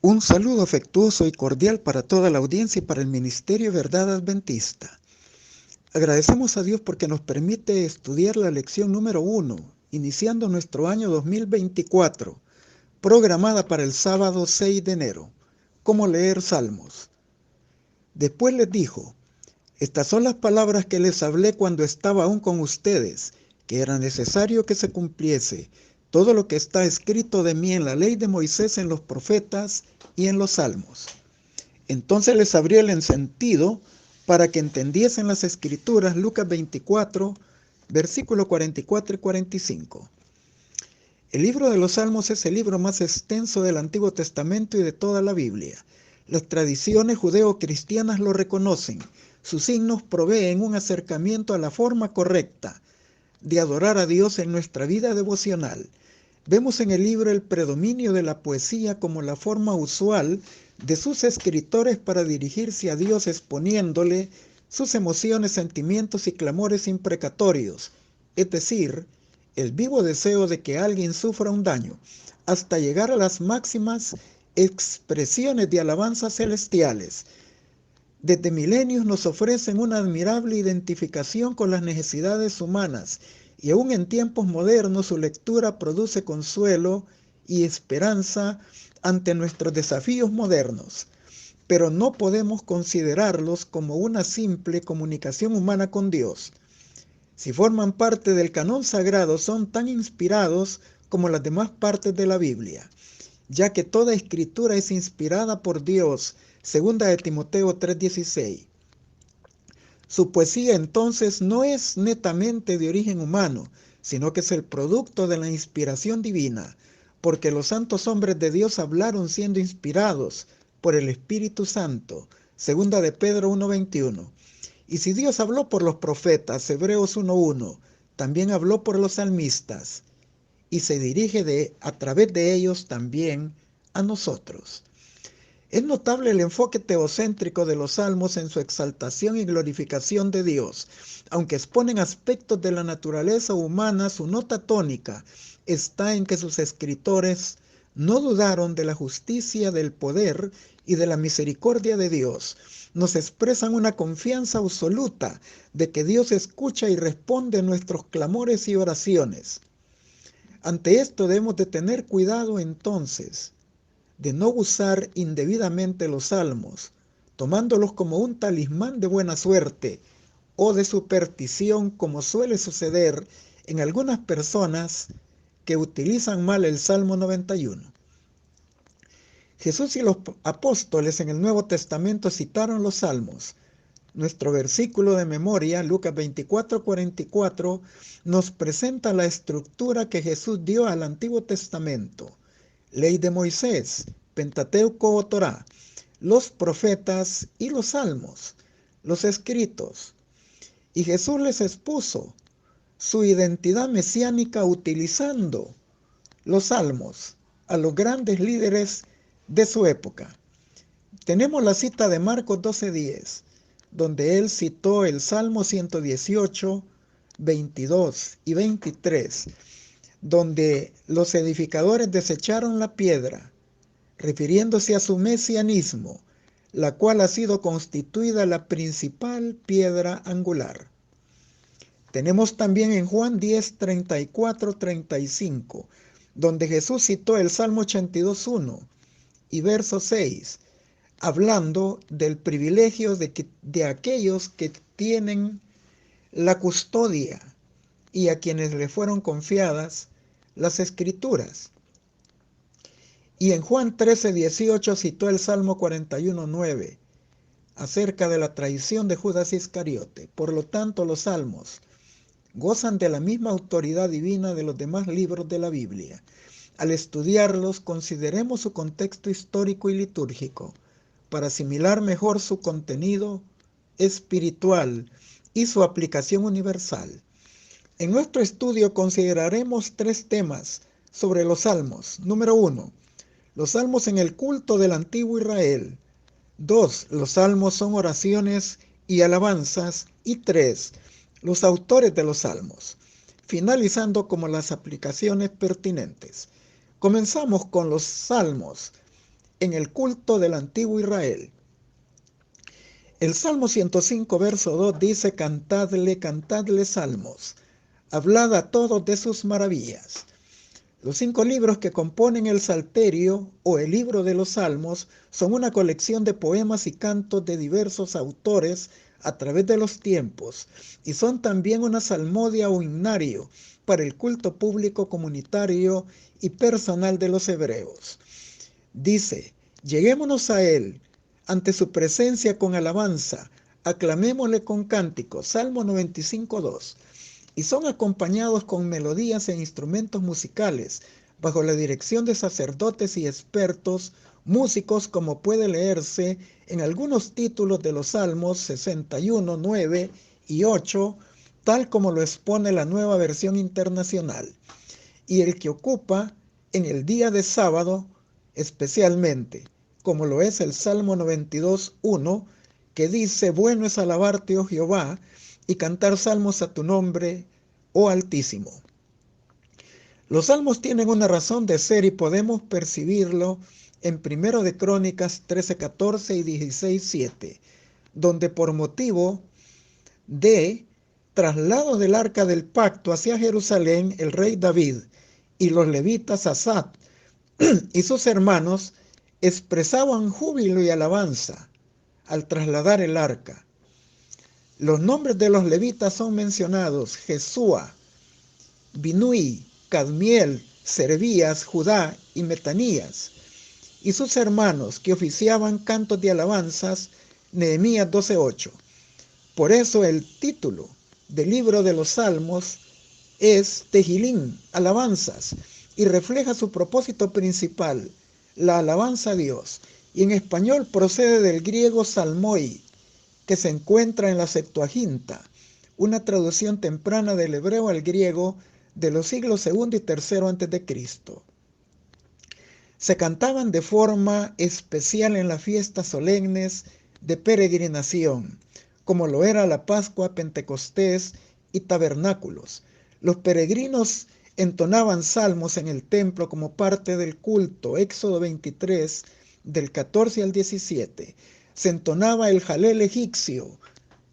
Un saludo afectuoso y cordial para toda la audiencia y para el Ministerio Verdad Adventista. Agradecemos a Dios porque nos permite estudiar la lección número 1, iniciando nuestro año 2024, programada para el sábado 6 de enero. ¿Cómo leer Salmos? Después les dijo: estas son las palabras que les hablé cuando estaba aún con ustedes, que era necesario que se cumpliese todo lo que está escrito de mí en la ley de Moisés, en los profetas y en los salmos. Entonces les abrió el sentido para que entendiesen las escrituras. Lucas 24, versículos 44 y 45. El libro de los Salmos es el libro más extenso del Antiguo Testamento y de toda la Biblia. Las tradiciones judeo-cristianas lo reconocen. Sus signos proveen un acercamiento a la forma correcta de adorar a Dios en nuestra vida devocional. Vemos en el libro el predominio de la poesía como la forma usual de sus escritores para dirigirse a Dios, exponiéndole sus emociones, sentimientos y clamores imprecatorios, es decir, el vivo deseo de que alguien sufra un daño, hasta llegar a las máximas expresiones de alabanzas celestiales. Desde milenios nos ofrecen una admirable identificación con las necesidades humanas, y aún en tiempos modernos su lectura produce consuelo y esperanza ante nuestros desafíos modernos. Pero no podemos considerarlos como una simple comunicación humana con Dios. Si forman parte del canon sagrado, son tan inspirados como las demás partes de la Biblia, ya que toda escritura es inspirada por Dios, segunda de Timoteo 3:16. Su poesía entonces no es netamente de origen humano, sino que es el producto de la inspiración divina, porque los santos hombres de Dios hablaron siendo inspirados por el Espíritu Santo, segunda de Pedro 1:21. Y si Dios habló por los profetas, Hebreos 1:1, también habló por los salmistas, y se dirige a través de ellos también a nosotros. Es notable el enfoque teocéntrico de los salmos en su exaltación y glorificación de Dios. Aunque exponen aspectos de la naturaleza humana, su nota tónica está en que sus escritores no dudaron de la justicia, del poder y de la misericordia de Dios. Nos expresan una confianza absoluta de que Dios escucha y responde a nuestros clamores y oraciones. Ante esto debemos de tener cuidado entonces de no usar indebidamente los salmos, tomándolos como un talismán de buena suerte o de superstición, como suele suceder en algunas personas que utilizan mal el Salmo 91. Jesús y los apóstoles en el Nuevo Testamento citaron los salmos. Nuestro versículo de memoria, Lucas 24:44, nos presenta la estructura que Jesús dio al Antiguo Testamento: ley de Moisés, Pentateuco o Torá, los profetas y los salmos, los escritos. Y Jesús les expuso su identidad mesiánica utilizando los salmos a los grandes líderes de su época. Tenemos la cita de Marcos 12:10, donde él citó el Salmo 118, 22 y 23, donde los edificadores desecharon la piedra, refiriéndose a su mesianismo, la cual ha sido constituida la principal piedra angular. Tenemos también en Juan 10, 34, 35, donde Jesús citó el Salmo 82:1 y verso 6, hablando del privilegio de aquellos que tienen la custodia y a quienes le fueron confiadas las escrituras. Y en Juan 13:18 citó el Salmo 41:9 acerca de la traición de Judas Iscariote. Por lo tanto, los salmos gozan de la misma autoridad divina de los demás libros de la Biblia. Al estudiarlos, consideremos su contexto histórico y litúrgico para asimilar mejor su contenido espiritual y su aplicación universal. En nuestro estudio consideraremos 3 temas sobre los salmos. Número 1, los salmos en el culto del antiguo Israel. 2, los salmos son oraciones y alabanzas. Y 3, los autores de los salmos, finalizando como las aplicaciones pertinentes. Comenzamos con los salmos. en el culto del antiguo Israel. El Salmo 105, verso 2 dice: cantadle, cantadle salmos, hablad a todos de sus maravillas. Los 5 libros que componen el Salterio o el libro de los Salmos son una colección de poemas y cantos de diversos autores a través de los tiempos, y son también una salmodia o himnario para el culto público, comunitario y personal de los hebreos. Dice: lleguémonos a él, ante su presencia con alabanza, aclamémosle con cánticos. Salmo 95, 2. Y son acompañados con melodías e instrumentos musicales, bajo la dirección de sacerdotes y expertos músicos, como puede leerse en algunos títulos de los Salmos 61, 9 y 8, tal como lo expone la Nueva Versión Internacional, y el que ocupa en el día de sábado especialmente, como lo es el Salmo 92, 1, que dice: bueno es alabarte, oh Jehová, y cantar salmos a tu nombre, oh Altísimo. Los salmos tienen una razón de ser y podemos percibirlo en 1 de Crónicas 13, 14 y 16, 7, donde por motivo de traslado del arca del pacto hacia Jerusalén, el rey David y los levitas Asaf y sus hermanos expresaban júbilo y alabanza al trasladar el arca. Los nombres de los levitas son mencionados: Jesúa, Binui, Cadmiel, Serebías, Judá y Metanías, y sus hermanos que oficiaban cantos de alabanzas, Nehemías 12:8. Por eso el título del libro de los Salmos es Tehilín, alabanzas, y refleja su propósito principal, la alabanza a Dios, y en español procede del griego salmoi, que se encuentra en la Septuaginta, una traducción temprana del hebreo al griego de los siglos segundo y tercero antes de Cristo. Se cantaban de forma especial en las fiestas solemnes de peregrinación, como lo era la Pascua, Pentecostés y tabernáculos. Los peregrinos entonaban salmos en el templo como parte del culto. Éxodo 23, del 14 al 17. Se entonaba el jalel egipcio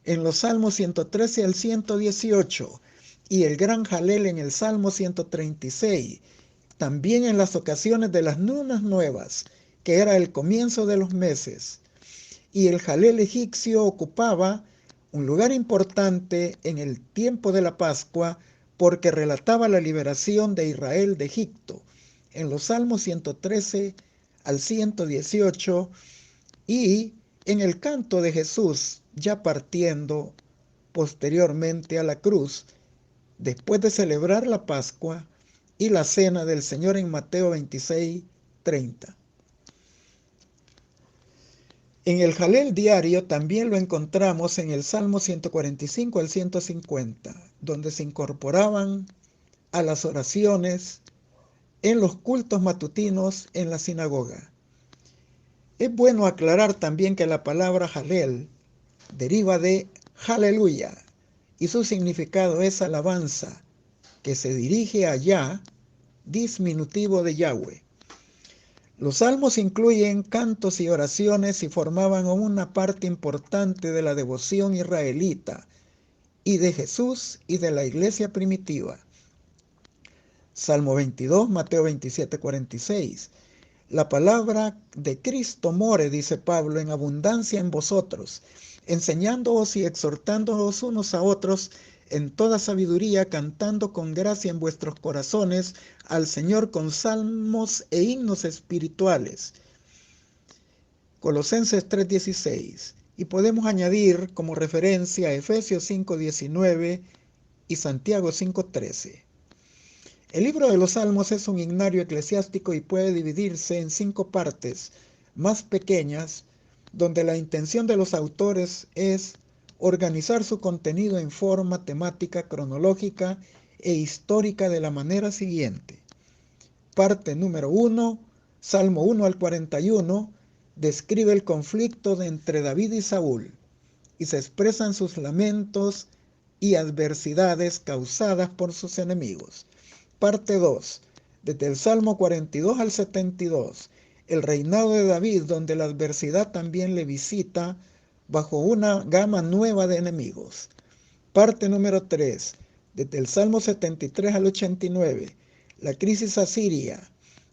en los salmos 113 al 118 y el gran jalel en el salmo 136. También en las ocasiones de las lunas nuevas, que era el comienzo de los meses. Y el jalel egipcio ocupaba un lugar importante en el tiempo de la Pascua, porque relataba la liberación de Israel de Egipto, en los salmos 113 al 118, y en el canto de Jesús ya partiendo posteriormente a la cruz, después de celebrar la Pascua y la cena del Señor en Mateo 26, 30. En el jalel diario también lo encontramos en el Salmo 145 al 150, donde se incorporaban a las oraciones en los cultos matutinos en la sinagoga. Es bueno aclarar también que la palabra jalel deriva de aleluya, y su significado es alabanza, que se dirige a Yah, diminutivo de Yahweh. Los salmos incluyen cantos y oraciones y formaban una parte importante de la devoción israelita y de Jesús y de la iglesia primitiva. Salmo 22, Mateo 27, 46. La palabra de Cristo more, dice Pablo, en abundancia en vosotros, enseñándoos y exhortándoos unos a otros en toda sabiduría, cantando con gracia en vuestros corazones al Señor con salmos e himnos espirituales. Colosenses 3:16. Y podemos añadir como referencia a Efesios 5:19 y Santiago 5:13. El libro de los Salmos es un himnario eclesiástico y puede dividirse en 5 partes más pequeñas, donde la intención de los autores es organizar su contenido en forma temática, cronológica e histórica de la manera siguiente. Parte número 1, Salmo 1 al 41, describe el conflicto entre David y Saúl, y se expresan sus lamentos y adversidades causadas por sus enemigos. Parte 2, desde el Salmo 42 al 72, el reinado de David, donde la adversidad también le visita bajo una gama nueva de enemigos. Parte número 3, desde el Salmo 73 al 89, la crisis asiria,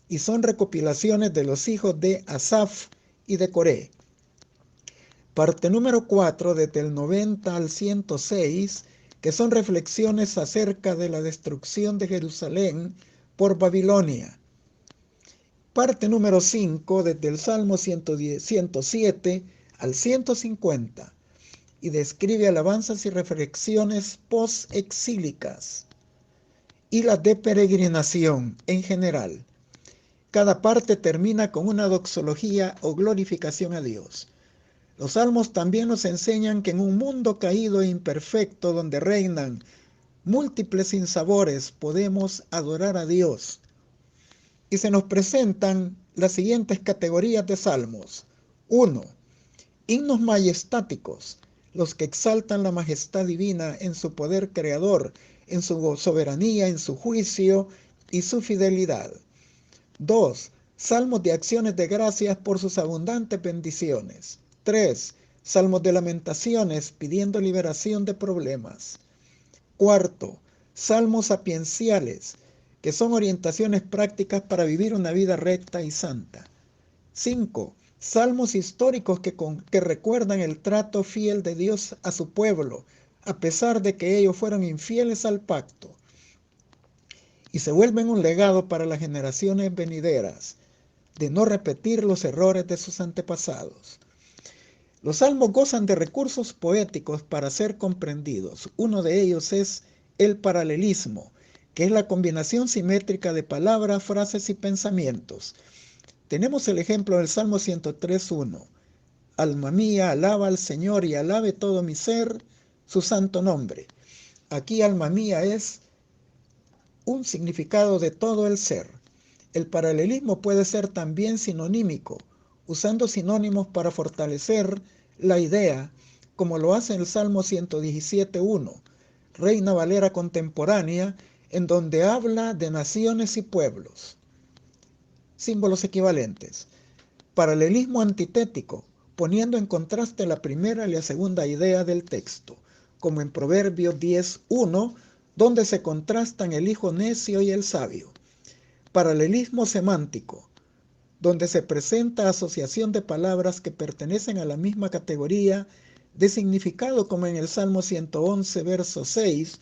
y son recopilaciones de los hijos de Asaf y de Coré. Parte número 4, desde el 90 al 106, que son reflexiones acerca de la destrucción de Jerusalén por Babilonia. Parte número 5, desde el Salmo 107 al 150, y describe alabanzas y reflexiones post-exílicas y las de peregrinación en general. Cada parte termina con una doxología o glorificación a Dios. Los salmos también nos enseñan que en un mundo caído e imperfecto donde reinan múltiples sinsabores podemos adorar a Dios. Y se nos presentan las siguientes categorías de salmos. 1. Himnos majestáticos, los que exaltan la majestad divina en su poder creador, en su soberanía, en su juicio y su fidelidad. 2. Salmos de acciones de gracias por sus abundantes bendiciones. 3. Salmos de lamentaciones pidiendo liberación de problemas. 4. Salmos sapienciales, que son orientaciones prácticas para vivir una vida recta y santa. 5. Salmos históricos que recuerdan el trato fiel de Dios a su pueblo, a pesar de que ellos fueron infieles al pacto, y se vuelven un legado para las generaciones venideras, de no repetir los errores de sus antepasados. Los salmos gozan de recursos poéticos para ser comprendidos. Uno de ellos es el paralelismo, que es la combinación simétrica de palabras, frases y pensamientos. Tenemos el ejemplo del Salmo 103.1. Alma mía, alaba al Señor y alabe todo mi ser su santo nombre. Aquí alma mía es un significado de todo el ser. El paralelismo puede ser también sinonímico, usando sinónimos para fortalecer la idea, como lo hace el Salmo 117.1, Reina Valera contemporánea, en donde habla de naciones y pueblos. Símbolos equivalentes. Paralelismo antitético, poniendo en contraste la primera y la segunda idea del texto, como en Proverbios 10.1, donde se contrastan el hijo necio y el sabio. Paralelismo semántico, donde se presenta asociación de palabras que pertenecen a la misma categoría de significado, como en el Salmo 111, verso 6,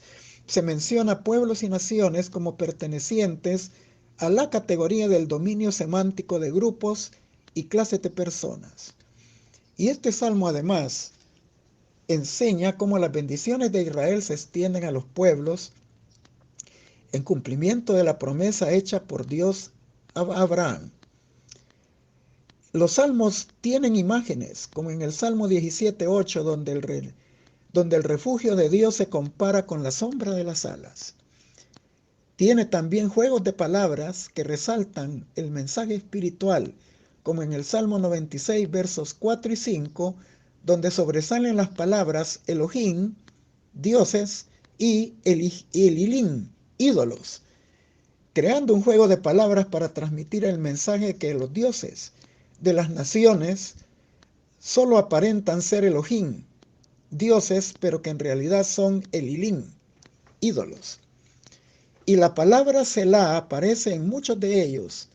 se menciona pueblos y naciones como pertenecientes a la categoría del dominio semántico de grupos y clases de personas. Y este salmo además enseña cómo las bendiciones de Israel se extienden a los pueblos en cumplimiento de la promesa hecha por Dios a Abraham. Los salmos tienen imágenes, como en el Salmo 17.8, donde el refugio de Dios se compara con la sombra de las alas. Tiene también juegos de palabras que resaltan el mensaje espiritual, como en el Salmo 96, versos 4 y 5, donde sobresalen las palabras Elohim, dioses, y Elilim, ídolos, creando un juego de palabras para transmitir el mensaje que los dioses de las naciones solo aparentan ser Elohim, dioses, pero que en realidad son Elilim, ídolos. Y la palabra Selah aparece en muchos de ellos,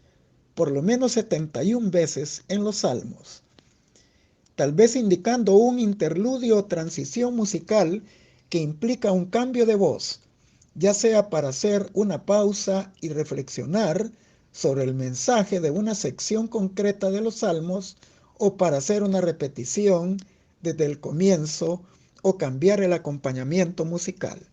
por lo menos 71 veces en los salmos, tal vez indicando un interludio o transición musical que implica un cambio de voz, ya sea para hacer una pausa y reflexionar sobre el mensaje de una sección concreta de los salmos, o para hacer una repetición desde el comienzo o cambiar el acompañamiento musical.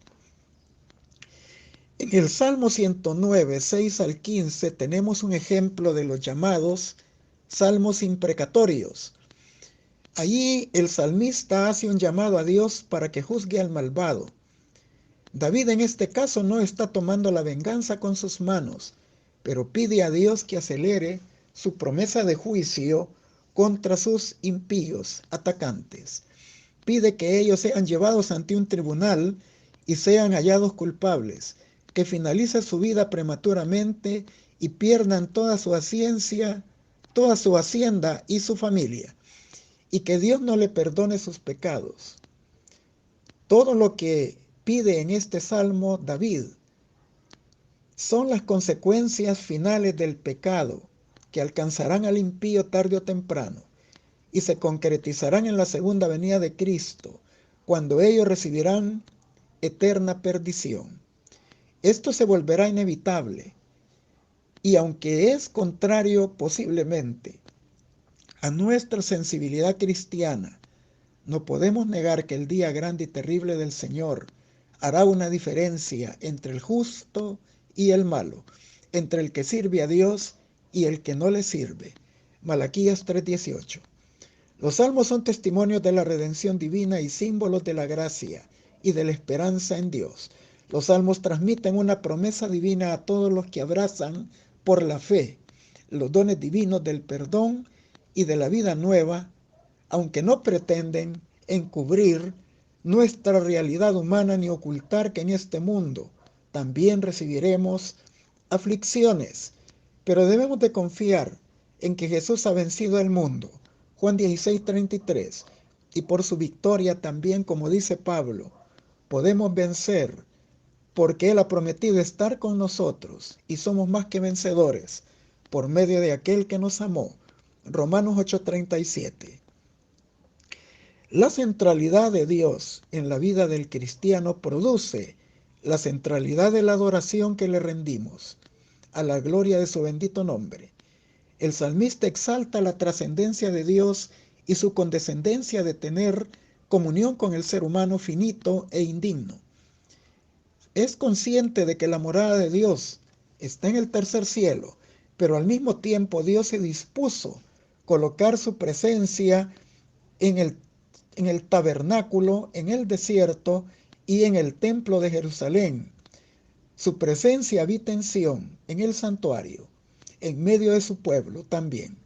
En el Salmo 109, 6 al 15, tenemos un ejemplo de los llamados salmos imprecatorios. Allí el salmista hace un llamado a Dios para que juzgue al malvado. David en este caso no está tomando la venganza con sus manos, pero pide a Dios que acelere su promesa de juicio contra sus impíos atacantes. Pide que ellos sean llevados ante un tribunal y sean hallados culpables, que finalice su vida prematuramente y pierdan toda su ciencia toda su hacienda y su familia, y que Dios no le perdone sus pecados. Todo lo que pide en este salmo David son las consecuencias finales del pecado que alcanzarán al impío tarde o temprano y se concretizarán en la segunda venida de Cristo, cuando ellos recibirán eterna perdición. Esto se volverá inevitable y aunque es contrario posiblemente a nuestra sensibilidad cristiana, no podemos negar que el día grande y terrible del Señor hará una diferencia entre el justo y el malo, entre el que sirve a Dios y el que no le sirve. Malaquías 3:18. Los salmos son testimonios de la redención divina y símbolos de la gracia y de la esperanza en Dios. Los salmos transmiten una promesa divina a todos los que abrazan por la fe los dones divinos del perdón y de la vida nueva, aunque no pretenden encubrir nuestra realidad humana ni ocultar que en este mundo también recibiremos aflicciones, pero debemos de confiar en que Jesús ha vencido el mundo. Juan 16:33, y por su victoria también, como dice Pablo, podemos vencer, porque Él ha prometido estar con nosotros y somos más que vencedores por medio de aquel que nos amó. Romanos 8:37. La centralidad de Dios en la vida del cristiano produce la centralidad de la adoración que le rendimos, a la gloria de su bendito nombre. El salmista exalta la trascendencia de Dios y su condescendencia de tener comunión con el ser humano finito e indigno. Es consciente de que la morada de Dios está en el tercer cielo, pero al mismo tiempo Dios se dispuso colocar su presencia en el tabernáculo, en el desierto y en el templo de Jerusalén. Su presencia habita en Sión, en el santuario, en medio de su pueblo también.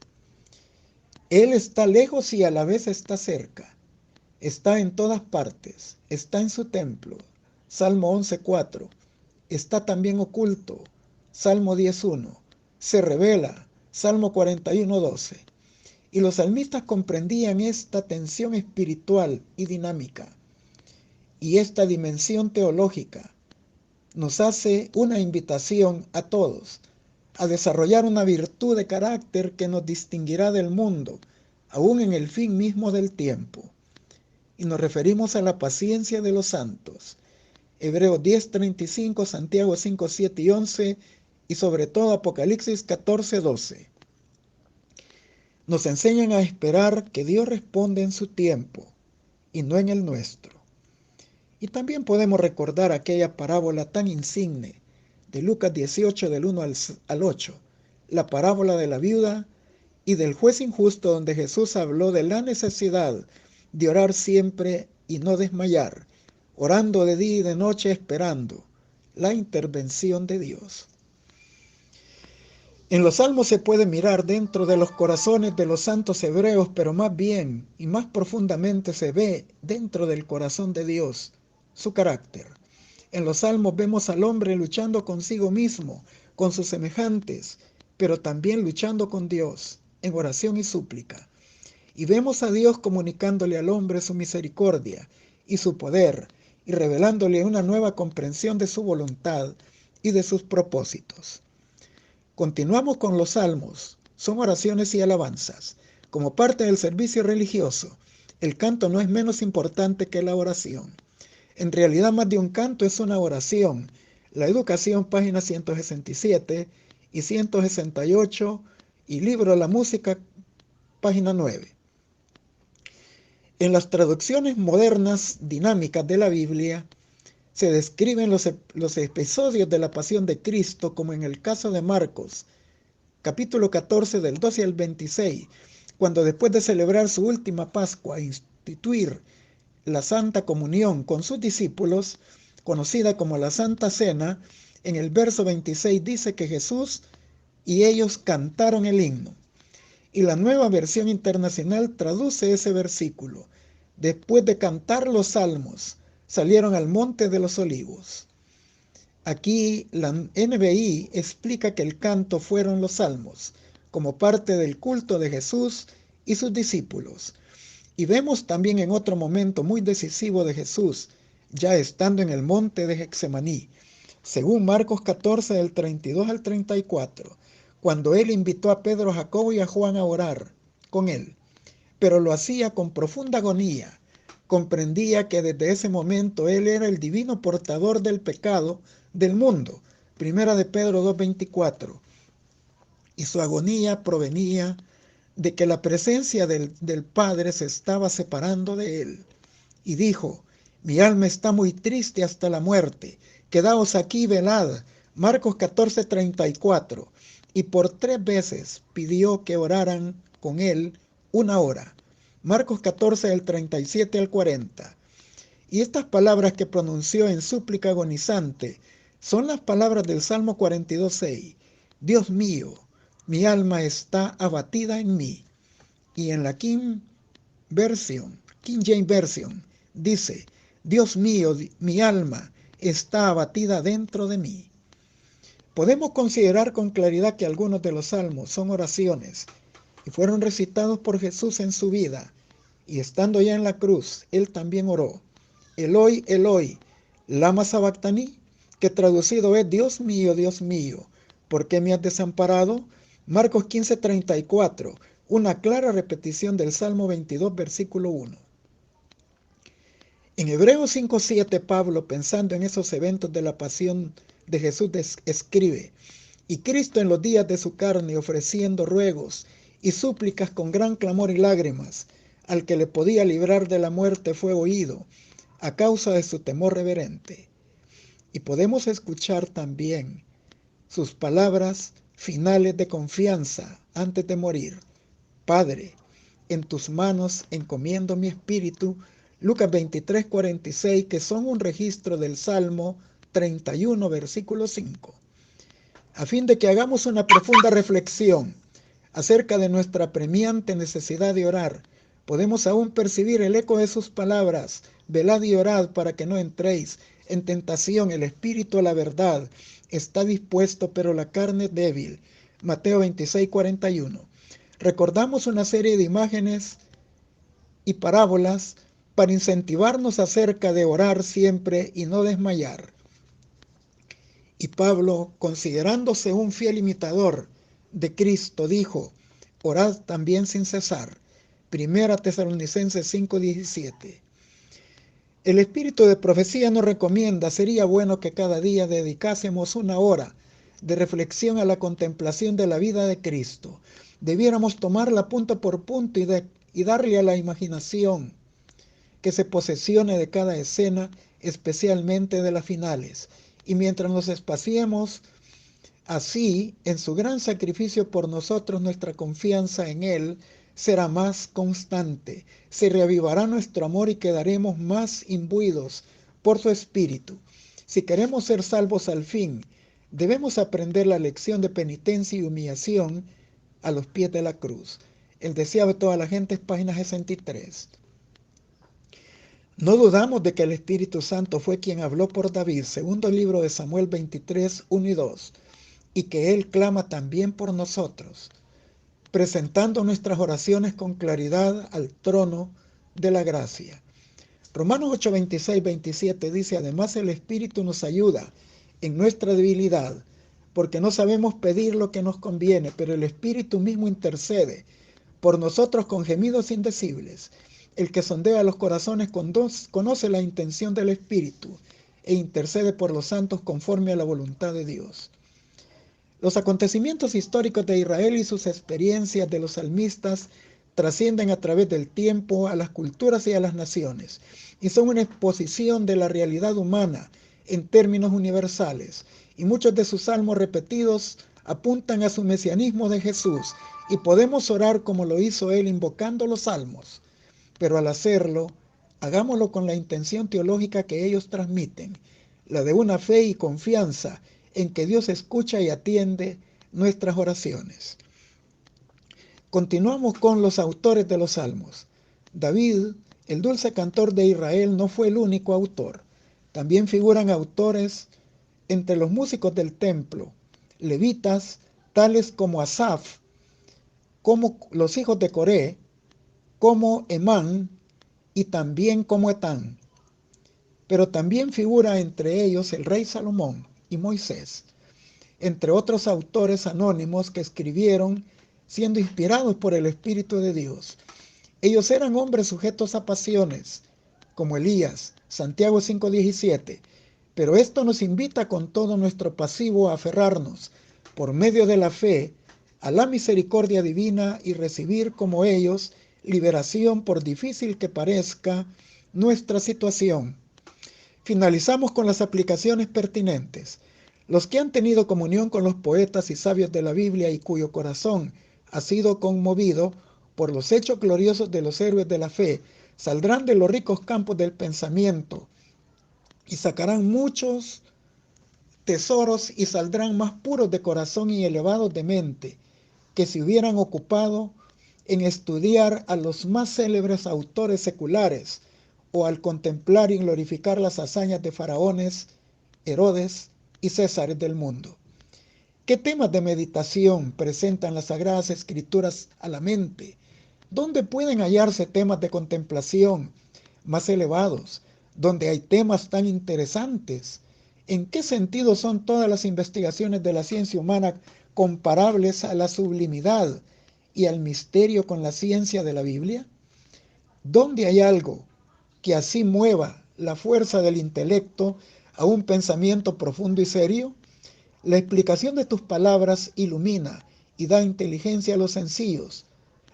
Él está lejos y a la vez está cerca. Está en todas partes. Está en su templo. Salmo 11:4. Está también oculto. Salmo 10:1. Se revela. Salmo 41:12. Y los salmistas comprendían esta tensión espiritual y dinámica. Y esta dimensión teológica nos hace una invitación a todos a desarrollar una virtud de carácter que nos distinguirá del mundo, aún en el fin mismo del tiempo. Y nos referimos a la paciencia de los santos. Hebreos 10:35, Santiago 5:7 y 11, y sobre todo Apocalipsis 14:12. Nos enseñan a esperar que Dios responde en su tiempo y no en el nuestro. Y también podemos recordar aquella parábola tan insigne de Lucas 18 del 1 al 8, la parábola de la viuda y del juez injusto, donde Jesús habló de la necesidad de orar siempre y no desmayar, orando de día y de noche esperando la intervención de Dios. En los salmos se puede mirar dentro de los corazones de los santos hebreos, pero más bien y más profundamente se ve dentro del corazón de Dios su carácter. En los salmos vemos al hombre luchando consigo mismo, con sus semejantes, pero también luchando con Dios en oración y súplica. Y vemos a Dios comunicándole al hombre su misericordia y su poder, y revelándole una nueva comprensión de su voluntad y de sus propósitos. Continuamos con los salmos. Son oraciones y alabanzas. Como parte del servicio religioso, el canto no es menos importante que la oración. En realidad, más de un canto es una oración. La Educación, páginas 167 y 168, y Libro de la Música, página 9. En las traducciones modernas dinámicas de la Biblia, se describen los episodios de la pasión de Cristo, como en el caso de Marcos, capítulo 14, del 12 al 26, cuando después de celebrar su última Pascua e instituir la Santa Comunión con sus discípulos, conocida como la Santa Cena, en el verso 26 dice que Jesús y ellos cantaron el himno. Y la Nueva Versión Internacional traduce ese versículo: después de cantar los salmos, salieron al monte de los olivos. Aquí la NBI explica que el canto fueron los salmos, como parte del culto de Jesús y sus discípulos. Y vemos también en otro momento muy decisivo de Jesús, ya estando en el monte de Getsemaní, según Marcos 14, del 32 al 34, cuando él invitó a Pedro, a Jacobo y a Juan a orar con él, pero lo hacía con profunda agonía. Comprendía que desde ese momento él era el divino portador del pecado del mundo, primera de Pedro 2:24, y su agonía provenía de que la presencia del Padre se estaba separando de él. Y dijo: mi alma está muy triste hasta la muerte, quedaos aquí y velad. Marcos 14:34. Y por 3 veces pidió que oraran con él 1 hora. Marcos 14, del 37 al 40. Y estas palabras que pronunció en súplica agonizante son las palabras del Salmo 42:6. Dios mío, mi alma está abatida en mí. Y en la King James Version, dice: Dios mío, mi alma está abatida dentro de mí. Podemos considerar con claridad que algunos de los salmos son oraciones y fueron recitados por Jesús en su vida, y estando ya en la cruz, él también oró: Eloi, Eloi, lama sabactani, que traducido es: Dios mío, ¿por qué me has desamparado? Marcos 15:34, una clara repetición del Salmo 22, versículo 1. En Hebreos 5:7, Pablo, pensando en esos eventos de la pasión de Jesús, escribe: y Cristo en los días de su carne, ofreciendo ruegos y súplicas con gran clamor y lágrimas, al que le podía librar de la muerte, fue oído a causa de su temor reverente. Y podemos escuchar también sus palabras finales de confianza antes de morir: Padre, en tus manos encomiendo mi espíritu. Lucas 23:46, que son un registro del Salmo 31, versículo 5. A fin de que hagamos una profunda reflexión acerca de nuestra apremiante necesidad de orar, podemos aún percibir el eco de sus palabras: velad y orad para que no entréis en tentación. El espíritu a la verdad está dispuesto, pero la carne es débil. Mateo 26:41. Recordamos una serie de imágenes y parábolas para incentivarnos acerca de orar siempre y no desmayar. Y Pablo, considerándose un fiel imitador de Cristo, dijo: orad también sin cesar. Primera Tesalonicenses 5:17. El espíritu de profecía nos recomienda: sería bueno que cada día dedicásemos 1 hora de reflexión a la contemplación de la vida de Cristo. Debiéramos tomarla punto por punto y darle a la imaginación que se posesione de cada escena, especialmente de las finales. Y mientras nos espaciemos así en su gran sacrificio por nosotros, nuestra confianza en Él será más constante, se reavivará nuestro amor y quedaremos más imbuidos por su Espíritu. Si queremos ser salvos al fin, debemos aprender la lección de penitencia y humillación a los pies de la cruz. El deseo de toda la gente es página 63. No dudamos de que el Espíritu Santo fue quien habló por David, segundo libro de Samuel 23, 1 y 2, y que Él clama también por nosotros, presentando nuestras oraciones con claridad al trono de la gracia. Romanos 8, 26, 27 dice: además el Espíritu nos ayuda en nuestra debilidad, porque no sabemos pedir lo que nos conviene, pero el Espíritu mismo intercede por nosotros con gemidos indecibles. El que sondea los corazones conoce la intención del Espíritu e intercede por los santos conforme a la voluntad de Dios. Los acontecimientos históricos de Israel y sus experiencias de los salmistas trascienden a través del tiempo a las culturas y a las naciones, y son una exposición de la realidad humana en términos universales, y muchos de sus salmos repetidos apuntan a su mesianismo de Jesús, y podemos orar como lo hizo él invocando los salmos. Pero al hacerlo, hagámoslo con la intención teológica que ellos transmiten, la de una fe y confianza en que Dios escucha y atiende nuestras oraciones. Continuamos con los autores de los salmos. David, el dulce cantor de Israel, no fue el único autor. También figuran autores entre los músicos del templo, levitas, tales como Asaf, como los hijos de Coré, como Emán y también como Etán. Pero también figura entre ellos el rey Salomón y Moisés, entre otros autores anónimos que escribieron siendo inspirados por el Espíritu de Dios. Ellos eran hombres sujetos a pasiones, como Elías, Santiago 5:17, pero esto nos invita con todo nuestro pasivo a aferrarnos, por medio de la fe, a la misericordia divina y recibir como ellos liberación por difícil que parezca nuestra situación. Finalizamos con las aplicaciones pertinentes. Los que han tenido comunión con los poetas y sabios de la Biblia y cuyo corazón ha sido conmovido por los hechos gloriosos de los héroes de la fe, saldrán de los ricos campos del pensamiento y sacarán muchos tesoros y saldrán más puros de corazón y elevados de mente que si hubieran ocupado en estudiar a los más célebres autores seculares o al contemplar y glorificar las hazañas de faraones, Herodes y Césares del mundo. ¿Qué temas de meditación presentan las Sagradas Escrituras a la mente? ¿Dónde pueden hallarse temas de contemplación más elevados? ¿Dónde hay temas tan interesantes? ¿En qué sentido son todas las investigaciones de la ciencia humana comparables a la sublimidad y al misterio con la ciencia de la Biblia? ¿Dónde hay algo que así mueva la fuerza del intelecto a un pensamiento profundo y serio? La explicación de tus palabras ilumina y da inteligencia a los sencillos.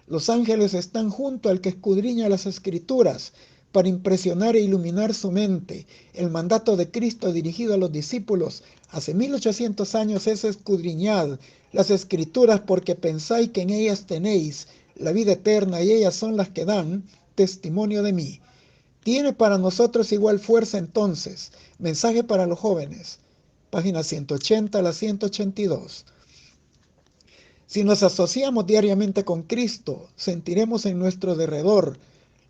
Los ángeles están junto al que escudriña las Escrituras para impresionar e iluminar su mente. El mandato de Cristo dirigido a los discípulos hace 1800 años es: escudriñad las Escrituras porque pensáis que en ellas tenéis la vida eterna y ellas son las que dan testimonio de mí. Tiene para nosotros igual fuerza entonces. Mensaje para los jóvenes, páginas 180 a la 182. Si nos asociamos diariamente con Cristo, sentiremos en nuestro derredor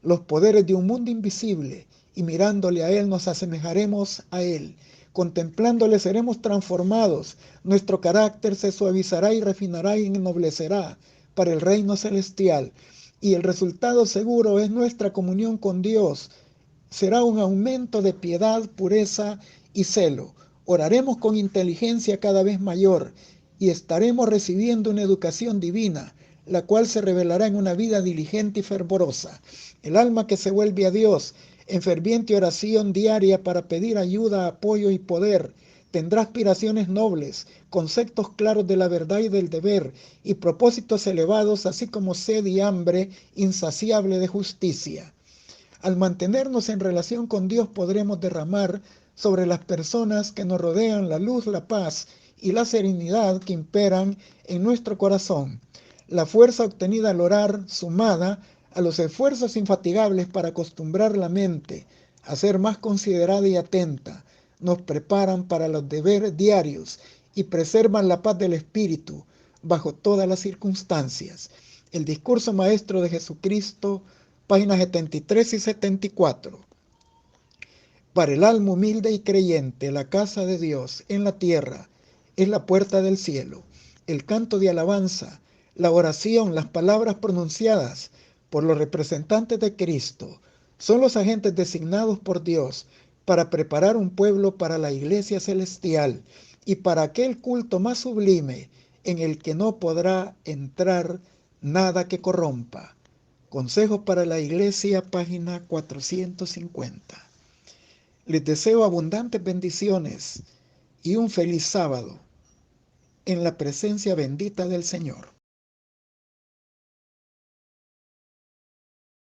los poderes de un mundo invisible y mirándole a Él nos asemejaremos a Él. Contemplándole seremos transformados, nuestro carácter se suavizará y refinará y ennoblecerá para el reino celestial. Y el resultado seguro es nuestra comunión con Dios. Será un aumento de piedad, pureza y celo. Oraremos con inteligencia cada vez mayor y estaremos recibiendo una educación divina, la cual se revelará en una vida diligente y fervorosa. El alma que se vuelve a Dios en ferviente oración diaria para pedir ayuda, apoyo y poder, tendrá aspiraciones nobles, conceptos claros de la verdad y del deber, y propósitos elevados, así como sed y hambre insaciable de justicia. Al mantenernos en relación con Dios podremos derramar sobre las personas que nos rodean la luz, la paz y la serenidad que imperan en nuestro corazón. La fuerza obtenida al orar, sumada a los esfuerzos infatigables para acostumbrar la mente a ser más considerada y atenta, nos preparan para los deberes diarios y preservan la paz del espíritu bajo todas las circunstancias. El discurso maestro de Jesucristo, páginas 73 y 74. Para el alma humilde y creyente, la casa de Dios en la tierra es la puerta del cielo. El canto de alabanza, la oración, las palabras pronunciadas por los representantes de Cristo son los agentes designados por Dios para preparar un pueblo para la iglesia celestial y para aquel culto más sublime en el que no podrá entrar nada que corrompa. Consejos para la Iglesia, página 450. Les deseo abundantes bendiciones y un feliz sábado en la presencia bendita del Señor.